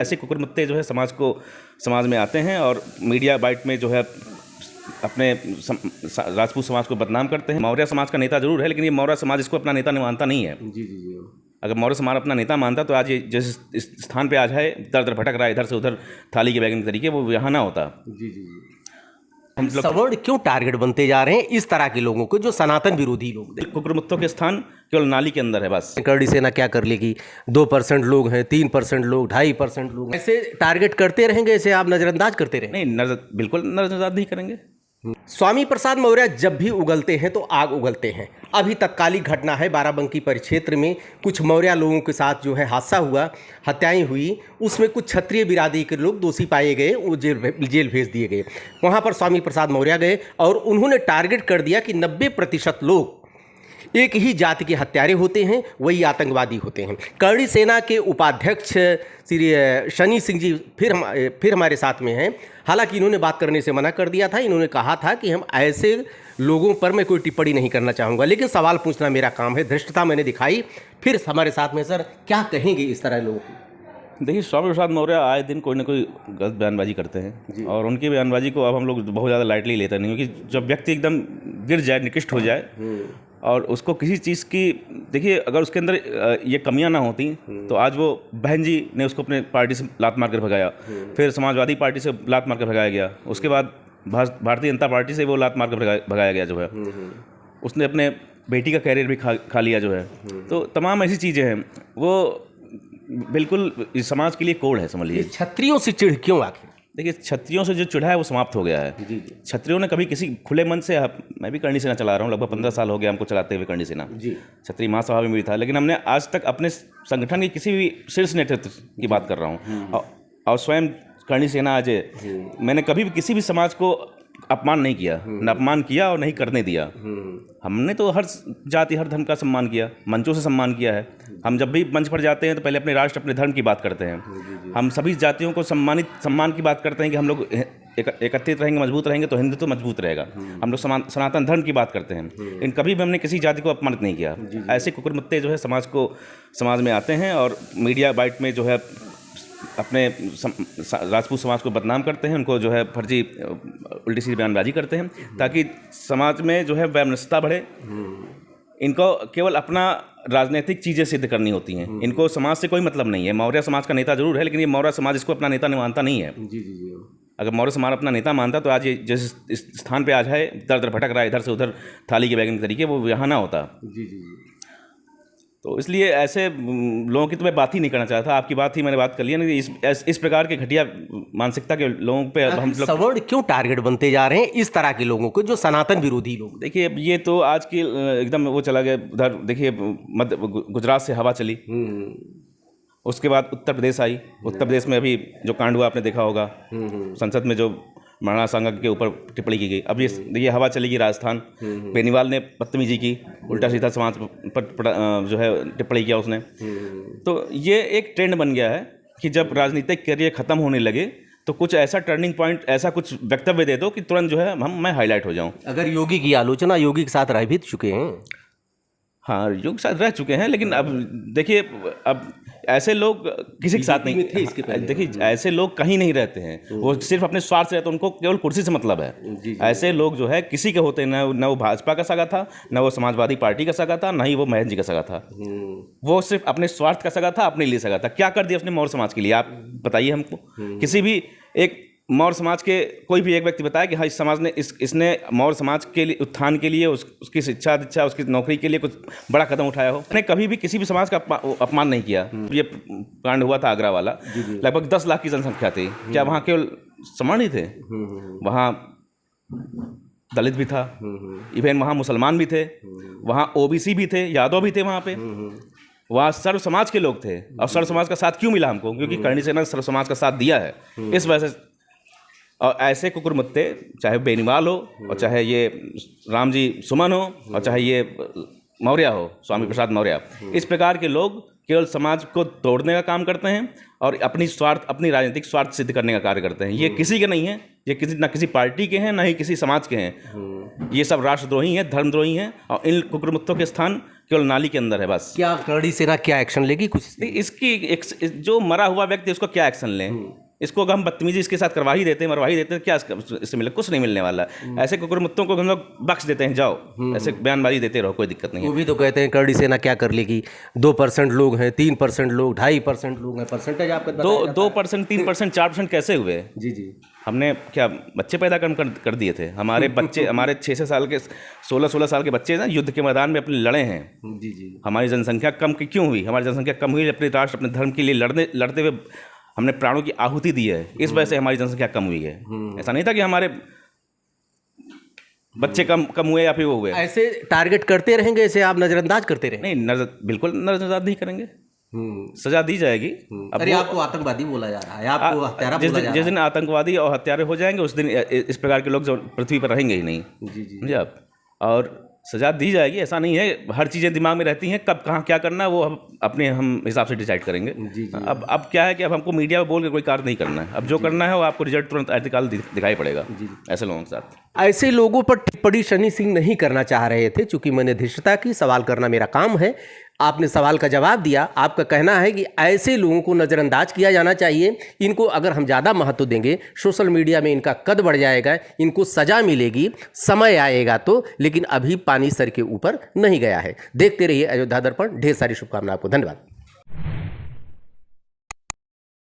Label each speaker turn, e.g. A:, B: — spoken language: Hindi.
A: ऐसे कुकुरमुत्ते जो है समाज में आते हैं और मीडिया बाइट में जो है अपने राजपूत समाज को बदनाम करते हैं। मौर्य समाज का नेता जरूर है, लेकिन ये मौर्य समाज इसको अपना नेता मानता नहीं है।
B: जी जी जी।
A: अगर मौर्य समाज अपना नेता मानता तो आज ये जिस इस स्थान पे आज है, दर दर भटक रहा है इधर से उधर थाली के बैगन के तरीके, वो यहाँ ना होता।
B: जी जी जी।
A: हम लोग
B: सवर्ण क्यों टारगेट बनते जा रहे हैं इस तरह के लोगों को, जो सनातन विरोधी लोग?
A: कुकुरमुत्तों के स्थान केवल नाली के अंदर है बस।
B: करड़ी सेना क्या कर लेगी? 2% लोग हैं, 3% लोग, 2.5% लोग, ऐसे टारगेट करते रहेंगे, ऐसे आप नजरअंदाज करते रहेंगे?
A: नहीं, बिल्कुल नजरअंदाज नहीं करेंगे।
B: स्वामी प्रसाद मौर्य जब भी उगलते हैं तो आग उगलते हैं। अभी तत्कालिक घटना है, बाराबंकी परिक्षेत्र में कुछ मौर्य लोगों के साथ जो है हादसा हुआ, हत्याएं हुई। उसमें कुछ क्षत्रिय बिरादरी के लोग दोषी पाए गए, वो जेल भेज दिए गए। वहाँ पर स्वामी प्रसाद मौर्य गए और उन्होंने टारगेट कर दिया कि 90% लोग एक ही जाति के हत्यारे होते हैं, वही आतंकवादी होते हैं। करड़ी सेना के उपाध्यक्ष श्री शनि सिंह जी फिर हमारे साथ में हैं। हालांकि इन्होंने बात करने से मना कर दिया था। इन्होंने कहा था कि हम ऐसे लोगों पर मैं कोई टिप्पणी नहीं करना चाहूँगा, लेकिन सवाल पूछना मेरा काम है। धृष्टता मैंने दिखाई। फिर हमारे साथ में सर क्या कहेंगे इस तरह लोगों को?
A: देखिए, स्वामी प्रसाद मौर्य आए दिन कोई ना कोई गलत बयानबाजी करते हैं और उनकी बयानबाजी को अब हम लोग बहुत ज़्यादा लाइटली लेते नहीं, क्योंकि जब व्यक्ति एकदम गिर जाए, निकृष्ट हो जाए और उसको किसी चीज़ की, देखिए अगर उसके अंदर ये कमियां ना होती तो आज वो बहन जी ने उसको अपने पार्टी से लात मार कर भगाया, फिर समाजवादी पार्टी से लात मार कर भगाया गया, उसके बाद भारतीय जनता पार्टी से वो लात मार कर भगाया गया जो है, उसने अपने बेटी का कैरियर भी खा लिया जो है। तो तमाम ऐसी चीज़ें हैं, वो बिल्कुल इस समाज के लिए कोड है, समझ लीजिए।
B: क्षत्रियों से चिढ़ क्यों आखिर?
A: देखिए, क्षत्रियों से जो चिढ़ा है वो समाप्त हो गया है। क्षत्रियों ने कभी किसी खुले मन से, मैं भी करणी सेना चला रहा हूँ, लगभग 15 साल हो गया हमको चलाते हुए करणी सेना। क्षत्रिय महासभा में भी था, लेकिन हमने आज तक अपने संगठन के किसी भी शीर्ष नेतृत्व की बात कर रहा हूँ और स्वयं करणी सेना आज मैंने कभी भी किसी भी समाज को अपमान नहीं किया, न अपमान किया और नहीं करने दिया। हमने तो हर जाति हर धर्म का सम्मान किया, मंचों से सम्मान किया है। हम जब भी मंच पर जाते हैं तो पहले अपने राष्ट्र अपने धर्म की बात करते हैं। हम सभी जातियों को सम्मान की बात करते हैं कि हम लोग एकत्रित रहेंगे, मजबूत रहेंगे तो हिंदुत्व मजबूत रहेगा। हम लोग सनातन धर्म की बात करते हैं, लेकिन कभी भी हमने किसी जाति को अपमानित नहीं किया। ऐसे कुकुरमुत्ते जो है समाज में आते हैं और मीडिया बाइट में जो है अपने राजपूत समाज को बदनाम करते हैं, उनको जो है फर्जी उल्टी सीधी बयानबाजी करते हैं ताकि समाज में जो है वैमनस्यता बढ़े। इनको केवल अपना राजनीतिक चीज़ें सिद्ध करनी होती हैं, इनको समाज से कोई मतलब नहीं है। मौर्य समाज का नेता जरूर है, लेकिन ये मौर्य समाज इसको अपना नेता मानता नहीं है। जी जी जी। अगर मौर्य समाज अपना नेता मानता तो आज ये जिस इस स्थान पे आज है, दर दर भटक रहा है इधर से उधर थाली के बैगन के तरीके, वो यहाँ ना होता। जी जी जी। तो इसलिए ऐसे लोगों की तो मैं बात ही नहीं करना चाहता। आपकी बात ही मैंने बात कर लिया ना, इस प्रकार के घटिया मानसिकता के लोगों पे हम लोग
B: सवर्ण क्यों टारगेट बनते जा रहे हैं इस तरह के लोगों को, जो सनातन विरोधी लोग?
A: देखिए, ये तो आज की एकदम वो चला गया उधर। देखिए, गुजरात से हवा चली, उसके बाद उत्तर प्रदेश आई। उत्तर प्रदेश में अभी जो कांड हुआ आपने देखा होगा, संसद में जो महाराणा सांगा के ऊपर टिप्पणी की गई। अब ये हवा चलेगी राजस्थान। बेनीवाल ने बदतमीजी की, उल्टा सीधा समाज पर जो है टिप्पणी किया उसने। तो ये एक ट्रेंड बन गया है कि जब राजनीतिक करियर खत्म होने लगे तो कुछ ऐसा टर्निंग पॉइंट, ऐसा कुछ वक्तव्य दे दो कि तुरंत जो है मैं हाईलाइट हो जाऊं।
B: अगर योगी की आलोचना, योगी के साथ रह भी चुके हैं।
A: हाँ, योगी के साथ रह चुके हैं, लेकिन अब देखिए, अब ऐसे लोग किसी के साथ नहीं थे इसके पहले। देखिए, ऐसे लोग कहीं नहीं रहते हैं, वो सिर्फ अपने स्वार्थ से रहते हैं, उनको केवल कुर्सी से मतलब है। ऐसे लोग जो है किसी के होते न वो भाजपा का सगा था, न वो समाजवादी पार्टी का सगा था, न ही वो महेंद्र जी का सगा था। वो सिर्फ अपने स्वार्थ का सगा था, अपने लिए सगा था। क्या कर दिया उसने मौर्य समाज के लिए, आप बताइए हमको। किसी भी एक मौर्य समाज के कोई भी एक व्यक्ति बताया कि हाँ, इस समाज ने इसने मौर्य समाज के लिए उत्थान के लिए, उसकी शिक्षा दीक्षा, उसकी नौकरी के लिए कुछ बड़ा कदम उठाया हो। उसने कभी भी किसी भी समाज का अपमान नहीं किया। ये कांड हुआ था आगरा वाला, लगभग 10 लाख की जनसंख्या थी। क्या वहाँ केवल सवर्ण ही थे? वहाँ दलित भी था, इवन वहाँ मुसलमान भी थे, वहाँ ओबीसी भी थे, यादव भी थे, वहाँ पे वहाँ सर्व समाज के लोग थे। और सर्व समाज का साथ क्यों मिला हमको? क्योंकि करणी सेना ने सर्व समाज का साथ दिया है, इस वजह से। और ऐसे कुकुरमुत्ते, चाहे बेनीवाल हो और चाहे ये राम जी सुमन हो और चाहे ये मौर्य हो, स्वामी प्रसाद मौर्य, इस प्रकार के लोग केवल समाज को तोड़ने का काम करते हैं और अपनी राजनीतिक स्वार्थ सिद्ध करने का कार्य करते हैं। ये किसी के नहीं है, ये किसी पार्टी के हैं, ना ही किसी समाज के हैं। ये सब राष्ट्रद्रोही हैं, धर्मद्रोही हैं और इन कुकुरमुत्तों के स्थान केवल नाली के अंदर है बस।
B: क्या करड़ी सेना क्या एक्शन लेगी कुछ?
A: नहीं, जो मरा हुआ व्यक्ति उसको क्या एक्शन लें? इसको अगर हम बदतमीजी इसके साथ करवा ही देते हैं, मरवा ही देते हैं, क्या इससे मिले? कुछ नहीं मिलने वाला। ऐसे कुकुर मुत्तों को हम लोग बख्श देते हैं, जाओ ऐसे बयानबाजी देते रहो, कोई दिक्कत नहीं है।
B: वो भी तो कहते हैं करड़ी सेना क्या कर लेगी, 2% लोग हैं, 3% लोग, 2.5% लोग हैं, परसेंटेज आपका
A: 2%, 3%, 4% कैसे हुए?
B: जी जी।
A: हमने क्या बच्चे पैदा कर दिए थे? हमारे बच्चे हमारे 6 साल के 16 साल के बच्चे ना युद्ध के मैदान में अपने लड़े हैं।
B: जी जी।
A: हमारी जनसंख्या कम क्यों हुई? हमारी जनसंख्या कम हुई अपने राष्ट्र अपने धर्म के लिए लड़ते हुए हमने प्राणों की आहुति दी है, इस वजह से हमारी जनसंख्या कम हुई है। ऐसा नहीं था कि हमारे बच्चे कम हुए या फिर वो हुए।
B: ऐसे टारगेट करते रहेंगे, ऐसे आप नज़रअंदाज करते रहेंगे?
A: नहीं, बिल्कुल नजरअंदाज नहीं करेंगे, सजा दी जाएगी।
B: अरे आपको आतंकवादी बोला जा रहा है, आपको हत्यारा बोला जा रहा है।
A: जिस दिन आतंकवादी और हत्यारे हो जाएंगे उस दिन इस प्रकार के लोग जो पृथ्वी पर रहेंगे ही नहीं।
B: जी जी।
A: समझे आप? और सजा दी जाएगी, ऐसा नहीं है। हर चीज़ें दिमाग में रहती हैं, कब कहाँ क्या करना है वो हम हिसाब से डिसाइड करेंगे।
B: जी जी।
A: अब क्या है कि अब हमको मीडिया में बोल के कोई कार्य नहीं करना है। अब जो करना है वो आपको रिजल्ट तुरंत आर्टिकल दिखाई पड़ेगा ऐसे लोगों के साथ।
B: ऐसे लोगों पर टिप्पणी शनि सिंह नहीं करना चाह रहे थे, चूंकि मैंने धृष्टता की, सवाल करना मेरा काम है। आपने सवाल का जवाब दिया। आपका कहना है कि ऐसे लोगों को नज़रअंदाज किया जाना चाहिए, इनको अगर हम ज़्यादा महत्व देंगे सोशल मीडिया में इनका कद बढ़ जाएगा, इनको सज़ा मिलेगी, समय आएगा तो, लेकिन अभी पानी सर के ऊपर नहीं गया है। देखते रहिए अयोध्या दर्पण। ढेर सारी शुभकामनाएं आपको। धन्यवाद।